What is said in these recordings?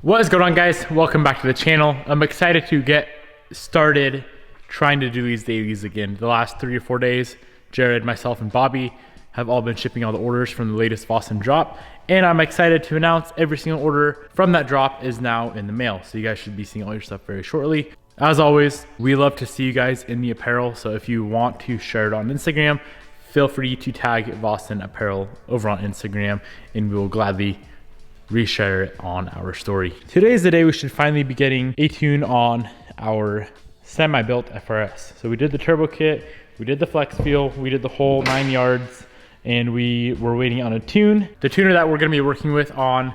What is going on, guys? Welcome back to the channel. I'm excited to get started trying to do these dailies again. The last 3 or 4 days, Jared, myself, and Bobby have all been shipping all the orders from the latest Boston drop, and I'm excited to announce every single order from that drop is now in the mail. So you guys should be seeing all your stuff very shortly. As always, we love to see you guys in the apparel, so if you want to share it on Instagram, feel free to tag Boston Apparel over on Instagram, and we will gladly reshare it on our story. Today is the day we should finally be getting a tune on our semi-built FRS. So we did the turbo kit, we did the flex feel, we did the whole 9 yards, and we were waiting on a tune. The tuner that we're gonna be working with on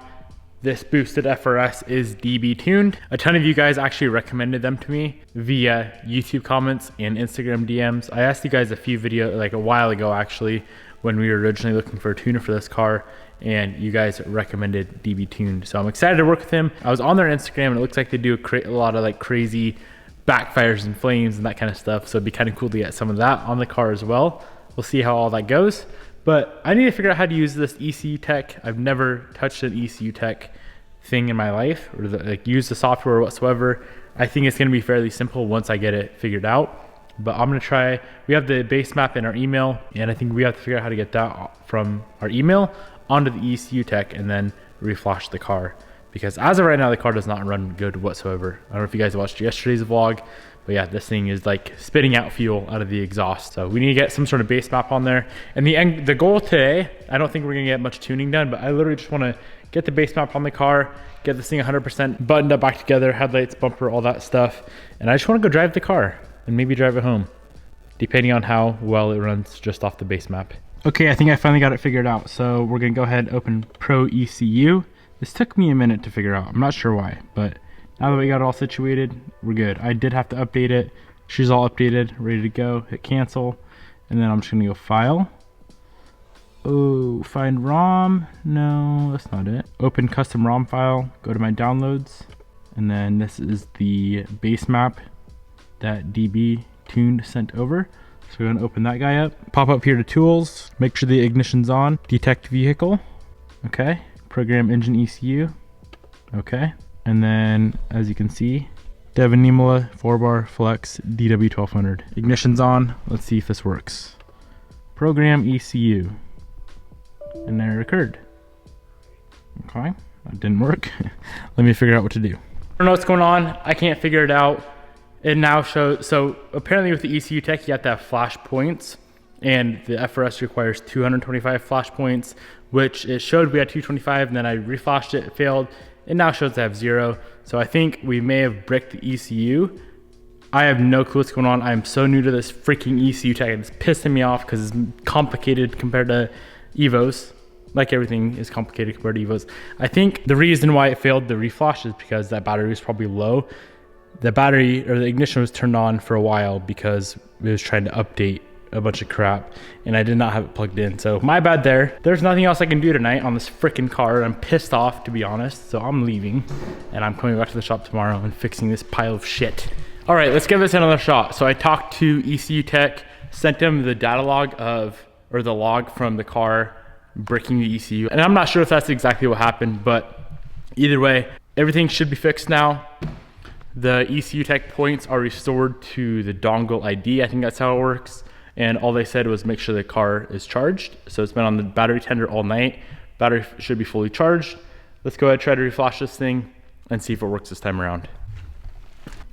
this boosted FRS is DB Tuned. A ton of you guys actually recommended them to me via YouTube comments and Instagram DMs. I asked you guys a few videos, like a while ago actually, when we were originally looking for a tuner for this car, and you guys recommended DB Tuned. So I'm excited to work with him. I was on their Instagram and it looks like they do a lot of like crazy backfires and flames and that kind of stuff. So it'd be kind of cool to get some of that on the car as well. We'll see how all that goes. But I need to figure out how to use this ECU tech. I've never touched an ECU tech thing in my life, or like use the software whatsoever. I think it's gonna be fairly simple once I get it figured out. But I'm gonna try, we have the base map in our email, and I think we have to figure out how to get that from our email onto the ECU tech and then reflash the car. Because as of right now, the car does not run good whatsoever. I don't know if you guys watched yesterday's vlog, but yeah, this thing is like spitting out fuel out of the exhaust. So we need to get some sort of base map on there. And the goal today, I don't think we're gonna get much tuning done, but I literally just wanna get the base map on the car, get this thing 100% buttoned up back together, headlights, bumper, all that stuff. And I just wanna go drive the car and maybe drive it home, depending on how well it runs just off the base map. Okay, I think I finally got it figured out. So we're gonna go ahead and open Pro ECU. This took me a minute to figure out. I'm not sure why, but now that we got it all situated, we're good. I did have to update it. She's all updated, ready to go. Hit cancel, and then I'm just gonna go File. Oh, find ROM. No, that's not it. Open custom ROM file. Go to my downloads, and then this is the base map that DB Tuned sent over. So we're gonna open that guy up. Pop up here to tools. Make sure the ignition's on. Detect vehicle. Okay. Program engine ECU. Okay. And then, as you can see, Devin Niemela 4-bar flex DW1200. Ignition's on. Let's see if this works. Program ECU. And there it occurred. Okay. That didn't work. Let me figure out what to do. I don't know what's going on. I can't figure it out. It now shows, so apparently with the ECU tech, you have to have flash points, and the FRS requires 225 flash points, which it showed we had 225, and then I reflashed it, it failed. It now shows I have 0. So I think we may have bricked the ECU. I have no clue what's going on. I'm so new to this freaking ECU tech, and it's pissing me off because it's complicated compared to Evos. Like everything is complicated compared to Evos. I think the reason why it failed the reflash is because that battery was probably low. The battery or the ignition was turned on for a while because it was trying to update a bunch of crap, and I did not have it plugged in. So my bad there. There's nothing else I can do tonight on this freaking car. I'm pissed off, to be honest. So I'm leaving, and I'm coming back to the shop tomorrow and fixing this pile of shit. All right, let's give this another shot. So I talked to ECU Tech, sent them the data log or the log from the car bricking the ECU. And I'm not sure if that's exactly what happened, but either way, everything should be fixed now. The ECU Tech points are restored to the dongle ID. I think that's how it works. And all they said was make sure the car is charged. So it's been on the battery tender all night. Battery should be fully charged. Let's go ahead and try to reflash this thing and see if it works this time around.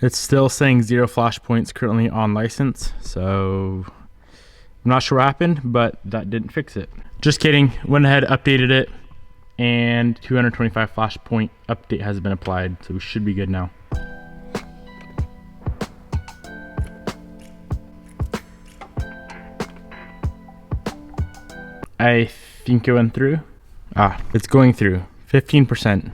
It's still saying 0 flash points currently on license. So I'm not sure what happened, but that didn't fix it. Just kidding. Went ahead, updated it, and 225 flash point update has been applied. So we should be good now. I think it went through. It's going through. 15%.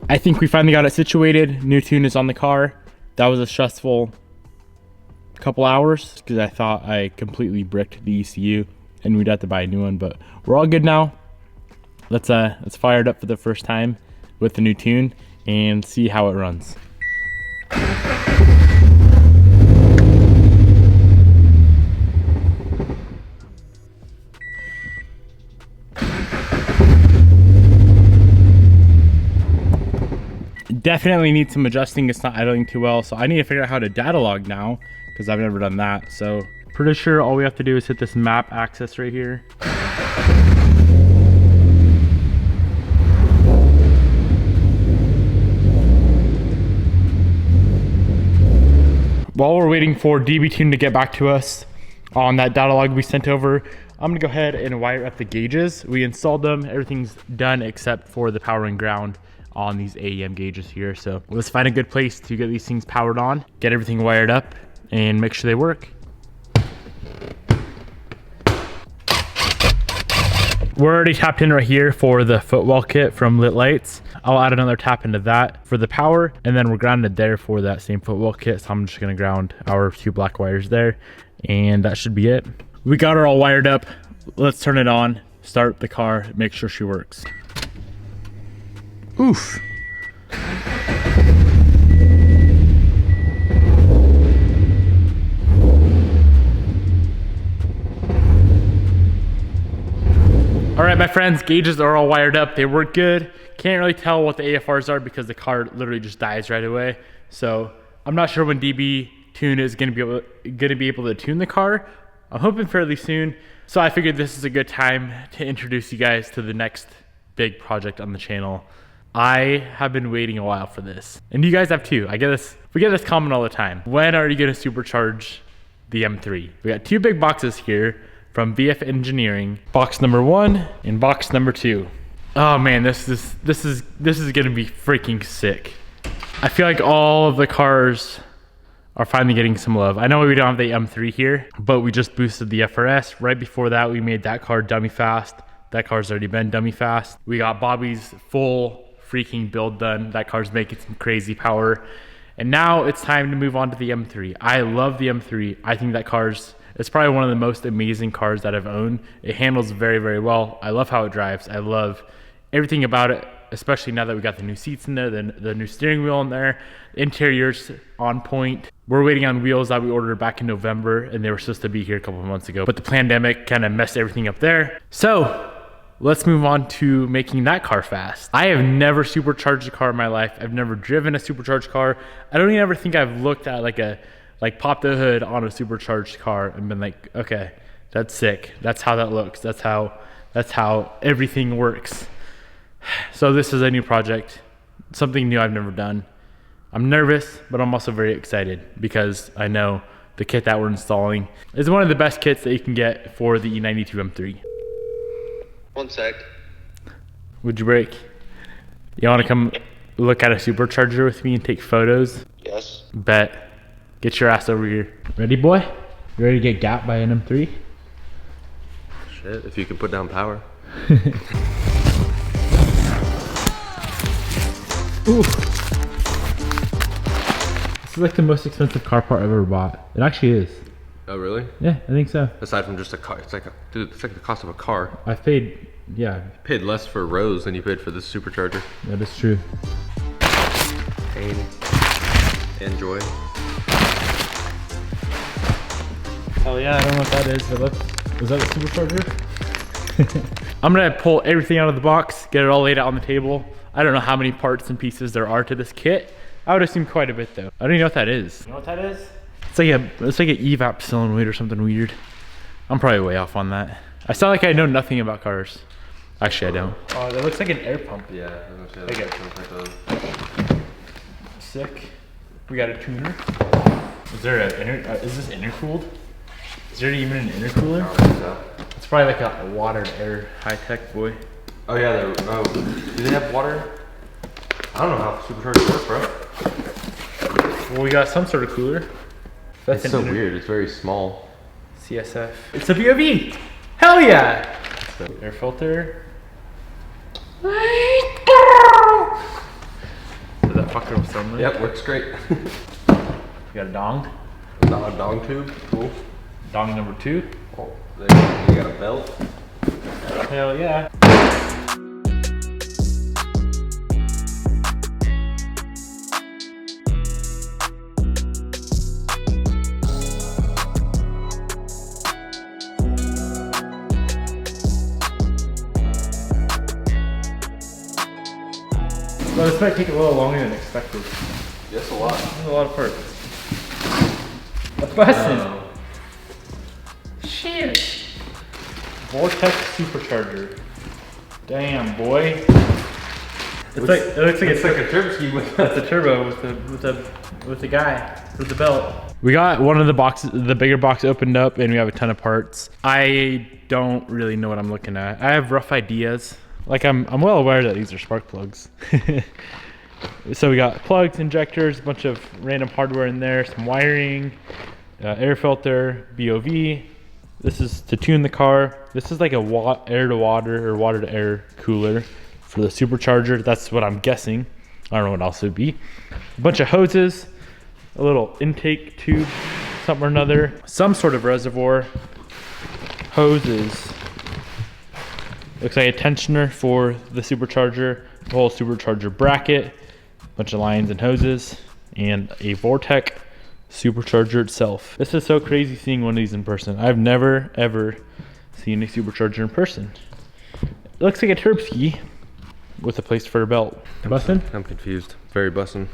I think we finally got it situated. New tune is on the car. That was a stressful couple hours because I thought I completely bricked the ECU and we'd have to buy a new one, but we're all good now. Let's fire it up for the first time with the new tune and see how it runs. Definitely needs some adjusting. It's not idling too well, so I need to figure out how to data log now because I've never done that. So pretty sure all we have to do is hit this map access right here. While we're waiting for DB Tune to get back to us on that data log we sent over, I'm gonna go ahead and wire up the gauges. We installed them, everything's done except for the power and ground on these AEM gauges here. So let's find a good place to get these things powered on, get everything wired up, and make sure they work. We're already tapped in right here for the footwell kit from Lit Lights. I'll add another tap into that for the power, and then we're grounded there for that same footwell kit. So I'm just gonna ground our 2 black wires there, and that should be it. We got her all wired up. Let's turn it on, start the car, make sure she works. Oof. All right, my friends, gauges are all wired up. They work good. Can't really tell what the AFRs are because the car literally just dies right away. So I'm not sure when DB Tune is gonna be able to tune the car. I'm hoping fairly soon. So I figured this is a good time to introduce you guys to the next big project on the channel. I have been waiting a while for this, and you guys have too. We get this comment all the time. When are you gonna supercharge the M3? We got 2 big boxes here from VF Engineering, box number 1 and box number 2. Oh man, this is gonna be freaking sick. I feel like all of the cars are finally getting some love. I know we don't have the M3 here, but we just boosted the FRS. Right before that, we made that car dummy fast. That car's already been dummy fast. We got Bobby's full freaking build done. That car's making some crazy power. And now it's time to move on to the M3. I love the M3. I think that it's probably one of the most amazing cars that I've owned. It handles very, very well. I love how it drives. I love everything about it, especially now that we got the new seats in there, the new steering wheel in there, the interior's on point. We're waiting on wheels that we ordered back in November, and they were supposed to be here a couple of months ago, but the pandemic kind of messed everything up there. So let's move on to making that car fast. I have never supercharged a car in my life. I've never driven a supercharged car. I don't even ever think I've looked at like popped the hood on a supercharged car and been like, okay, that's sick. That's how that looks. That's how everything works. So this is a new project, something new I've never done. I'm nervous, but I'm also very excited because I know the kit that we're installing is one of the best kits that you can get for the E92 M3. 1 sec. Would you break? You want to come look at a supercharger with me and take photos? Yes. Bet. Get your ass over here. Ready, boy? You ready to get gapped by an M3? Shit, if you can put down power. Ooh. This is like the most expensive car part I've ever bought. It actually is. Oh really? Yeah, I think so. Aside from just a car, it's like the cost of a car. I've paid, yeah. You paid less for Rose than you paid for this supercharger. That is true. Pain and joy. Hell yeah, I don't know what that is, but look, is that a supercharger? I'm gonna pull everything out of the box, get it all laid out on the table. I don't know how many parts and pieces there are to this kit. I would assume quite a bit though. I don't even know what that is. You know what that is? It's like an evap solenoid or something weird. I'm probably way off on that. I sound like I know nothing about cars. Actually, I don't. Oh, that looks like an air pump. Yeah, Sick. We got a tuner. Is there is this intercooled? Is there even an intercooler? I don't think so. It's probably like a water air high tech boy. Oh yeah, do they have water? I don't know how superchargers work, bro. Well, we got some sort of cooler. That's so weird. It's very small. CSF. It's a BOV. Hell yeah! Air filter. Did that fucker with something? Yep, works great. You got a dong? Not a dong tube. Cool. Dong number 2. Oh, there you got a belt. Hell yeah. Well, this might take a little longer than expected. Yes, a lot. There's a lot of parts. A bussin'. Shit. Vortex supercharger. Damn, boy. It looks like it's like a turbo ski with a turbo with the guy with the belt. We got one of the boxes, the bigger box opened up, and we have a ton of parts. I don't really know what I'm looking at. I have rough ideas. Like I'm well aware that these are spark plugs. So we got plugs, injectors, a bunch of random hardware in there, some wiring, air filter, BOV. This is to tune the car. This is like a air to water or water to air cooler for the supercharger. That's what I'm guessing. I don't know what else it would be. A bunch of hoses, a little intake tube, something or another, some sort of reservoir, hoses. Looks like a tensioner for the supercharger, the whole supercharger bracket, a bunch of lines and hoses, and a Vortex supercharger itself. This is so crazy seeing one of these in person. I've never ever seen a supercharger in person. It looks like a turb ski with a place for a belt. Bussin'? I'm confused. Very bussin'.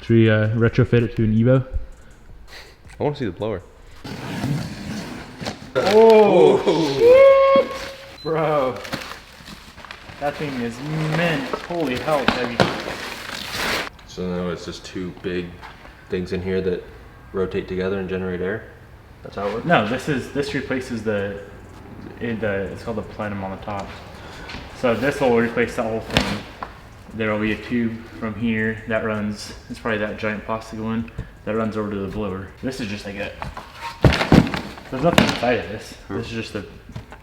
Should we retrofit it to an Evo? I want to see the blower. Oh, shit! Bro, that thing is mint. Holy hell, it's heavy. So now it's just two big things in here that rotate together and generate air. That's how it works. No, this replaces it's called the plenum on the top. So this will replace the whole thing. There will be a tube from here that runs. It's probably that giant plastic one that runs over to the blower. This is just like there's nothing inside of this. This is just a.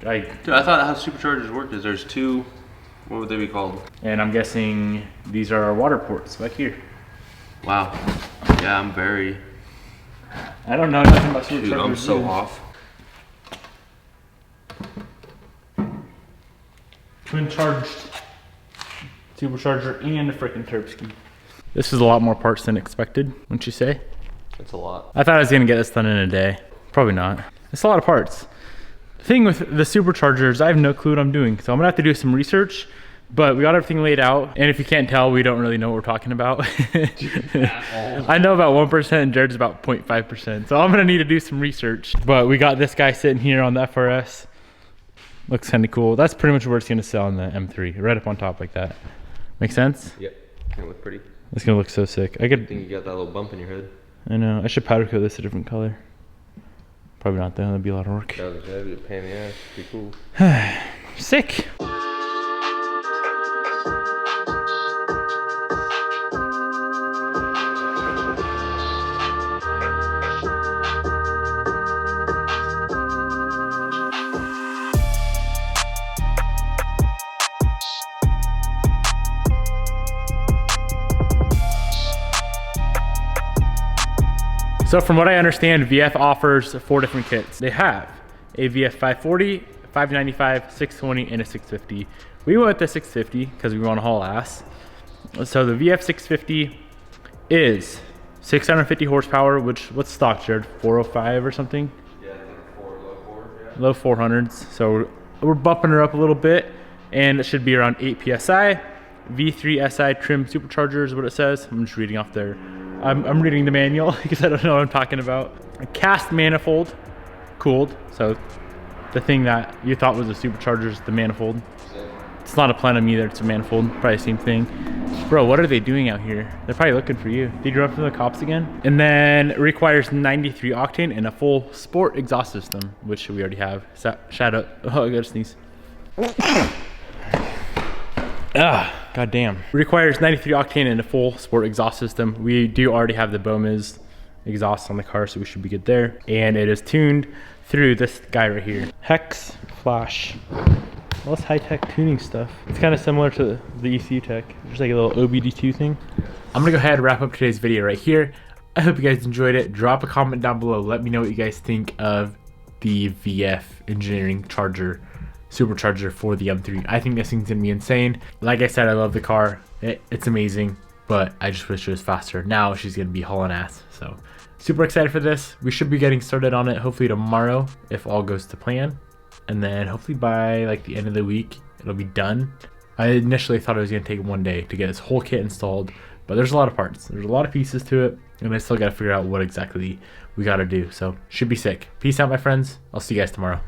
Dude, I thought how superchargers work is there's two. What would they be called? And I'm guessing these are our water ports back here. Wow. Yeah, I'm very. I don't know nothing about superchargers. Dude, I'm so off. Twin charged supercharger and a freaking turb ski. This is a lot more parts than expected, wouldn't you say? It's a lot. I thought I was gonna get this done in a day. Probably not. It's a lot of parts. The thing with the superchargers, I have no clue what I'm doing. So I'm gonna have to do some research, but we got everything laid out. And if you can't tell, we don't really know what we're talking about. I know about 1% and Jared's about 0.5%. So I'm gonna need to do some research. But we got this guy sitting here on the FRS. Looks kinda cool. That's pretty much where it's gonna sit on the M3, right up on top like that. Make sense? Yep. It look pretty. It's gonna look so sick. I think you got that little bump in your head. I know. I should powder coat this a different color. Probably not though. That'd be a lot of work. That was heavy, a pain in the ass. Pretty cool. Sick. So from what I understand, VF offers 4 different kits. They have a VF 540, 595, 620, and a 650. We went with the 650 because we want to haul ass. So the VF 650 is 650 horsepower, which, what's stock, Jared? 405 or something? Yeah, I think low 4, yeah. Low 400s. So we're bumping her up a little bit, and it should be around 8 PSI. V3 SI trim supercharger is what it says. I'm just reading off there. I'm reading the manual because I don't know what I'm talking about. A cast manifold, cooled. So the thing that you thought was a supercharger is the manifold. It's not a plenum either, it's a manifold, probably the same thing. Bro, what are they doing out here? They're probably looking for you. Did you run from the cops again? And then it requires 93 octane and a full sport exhaust system, which we already have. Shout out, oh, I gotta sneeze. God damn. Requires 93 octane and a full sport exhaust system. We do already have the Bomiz exhaust on the car, so we should be good there. And it is tuned through this guy right here. Hex Flash. All this high-tech tuning stuff. It's kind of similar to the ECU tech. There's like a little OBD2 thing. I'm gonna go ahead and wrap up today's video right here. I hope you guys enjoyed it. Drop a comment down below. Let me know what you guys think of the VF engineering charger, supercharger for the M3. I think this thing's gonna be insane. Like I said, I love the car. It's amazing, but I just wish it was faster. Now she's gonna be hauling ass. So super excited for this. We should be getting started on it hopefully tomorrow if all goes to plan. And then hopefully by like the end of the week, it'll be done. I initially thought it was gonna take 1 day to get this whole kit installed, but there's a lot of parts. There's a lot of pieces to it, and I still gotta figure out what exactly we gotta do. So should be sick. Peace out, my friends. I'll see you guys tomorrow.